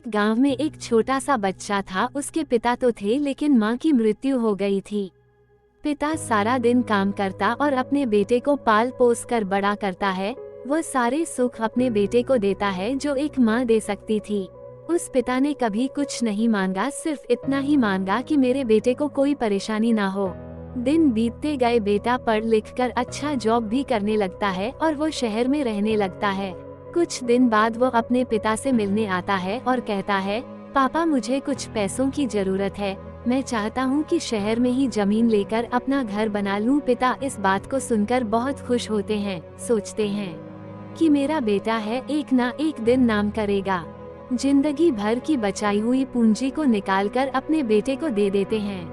गांव में एक छोटा सा बच्चा था। उसके पिता तो थे लेकिन माँ की मृत्यु हो गई थी। पिता सारा दिन काम करता और अपने बेटे को पाल पोस कर बड़ा करता है। वह सारे सुख अपने बेटे को देता है जो एक माँ दे सकती थी। उस पिता ने कभी कुछ नहीं मांगा, सिर्फ इतना ही मांगा कि मेरे बेटे को कोई परेशानी ना हो। दिन बीतते गए, बेटा पढ़ लिख कर अच्छा जॉब भी करने लगता है और वो शहर में रहने लगता है। कुछ दिन बाद वो अपने पिता से मिलने आता है और कहता है, पापा मुझे कुछ पैसों की जरूरत है, मैं चाहता हूँ कि शहर में ही जमीन लेकर अपना घर बना लूँ। पिता इस बात को सुनकर बहुत खुश होते हैं, सोचते हैं कि मेरा बेटा है, एक ना एक दिन नाम करेगा। जिंदगी भर की बचाई हुई पूंजी को निकालकर अपने बेटे को दे देते हैं।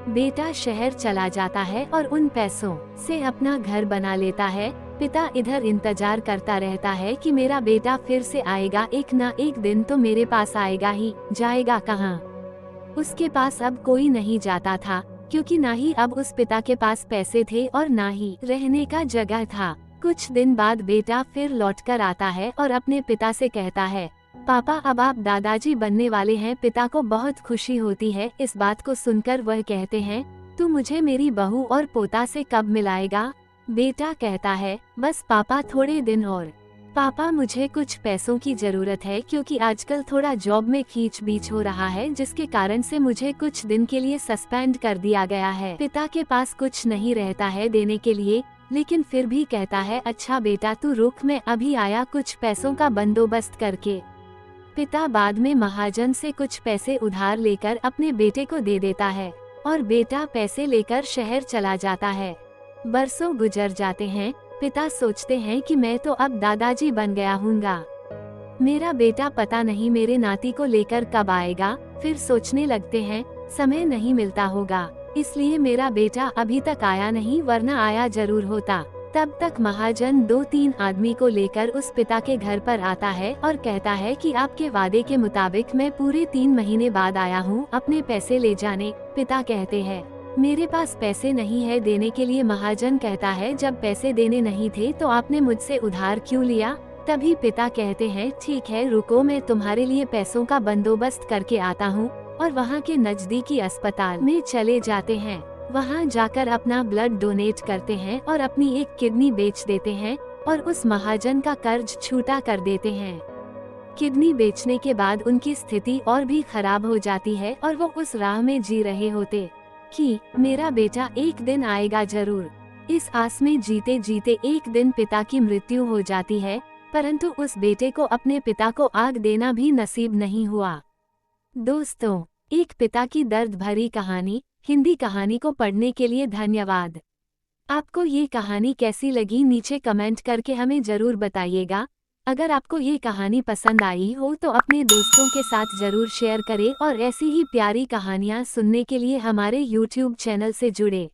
बेटा शहर चला जाता है और उन पैसों से अपना घर बना लेता है। पिता इधर इंतजार करता रहता है कि मेरा बेटा फिर से आएगा, एक ना एक दिन तो मेरे पास आएगा ही। जाएगा कहाँ? उसके पास अब कोई नहीं जाता था, क्योंकि ना ही अब उस पिता के पास पैसे थे और ना ही रहने का जगह था। कुछ दिन बाद बेटा फिर लौटकर आता है और अपने पिता से कहता है, पापा अब आप दादाजी बनने वाले हैं। पिता को बहुत खुशी होती है। इस बात को सुनकर वह कहते हैं, तू मुझे मेरी बहू और पोता से कब मिलाएगा? बेटा कहता है, बस पापा थोड़े दिन और। पापा मुझे कुछ पैसों की जरूरत है, क्योंकि आजकल थोड़ा जॉब में खींच बीच हो रहा है, जिसके कारण से मुझे कुछ दिन के लिए सस्पेंड कर दिया गया है। पिता के पास कुछ नहीं रहता है देने के लिए, लेकिन फिर भी कहता है, अच्छा बेटा तू रुक, मैं अभी आया कुछ पैसों का बंदोबस्त करके। पिता बाद में महाजन से कुछ पैसे उधार लेकर अपने बेटे को दे देता है और बेटा पैसे लेकर शहर चला जाता है। बरसों गुजर जाते हैं। पिता सोचते हैं कि मैं तो अब दादाजी बन गया हूँगा, मेरा बेटा पता नहीं मेरे नाती को लेकर कब आएगा। फिर सोचने लगते हैं, समय नहीं मिलता होगा, इसलिए मेरा बेटा अभी तक आया नहीं, वरना आया जरूर होता। तब तक महाजन 2-3 आदमी को लेकर उस पिता के घर पर आता है और कहता है कि आपके वादे के मुताबिक मैं पूरे 3 महीने बाद आया हूँ, अपने पैसे ले जाने। पिता कहते हैं, मेरे पास पैसे नहीं है देने के लिए। महाजन कहता है, जब पैसे देने नहीं थे तो आपने मुझसे उधार क्यों लिया? तभी पिता कहते हैं, ठीक है रुको, मैं तुम्हारे लिए पैसों का बंदोबस्त करके आता हूँ। और वहाँ के नजदीकी अस्पताल में चले जाते हैं। वहाँ जाकर अपना ब्लड डोनेट करते हैं और अपनी एक किडनी बेच देते हैं और उस महाजन का कर्ज छूटा कर देते हैं। किडनी बेचने के बाद उनकी स्थिति और भी खराब हो जाती है और वो उस राह में जी रहे होते कि मेरा बेटा एक दिन आएगा जरूर। इस आस में जीते जीते एक दिन पिता की मृत्यु हो जाती है, परंतु उस बेटे को अपने पिता को आग देना भी नसीब नहीं हुआ। दोस्तों, एक पिता की दर्द भरी कहानी हिंदी कहानी को पढ़ने के लिए धन्यवाद। आपको ये कहानी कैसी लगी नीचे कमेंट करके हमें जरूर बताइएगा। अगर आपको ये कहानी पसंद आई हो तो अपने दोस्तों के साथ जरूर शेयर करें और ऐसी ही प्यारी कहानियाँ सुनने के लिए हमारे YouTube चैनल से जुड़े।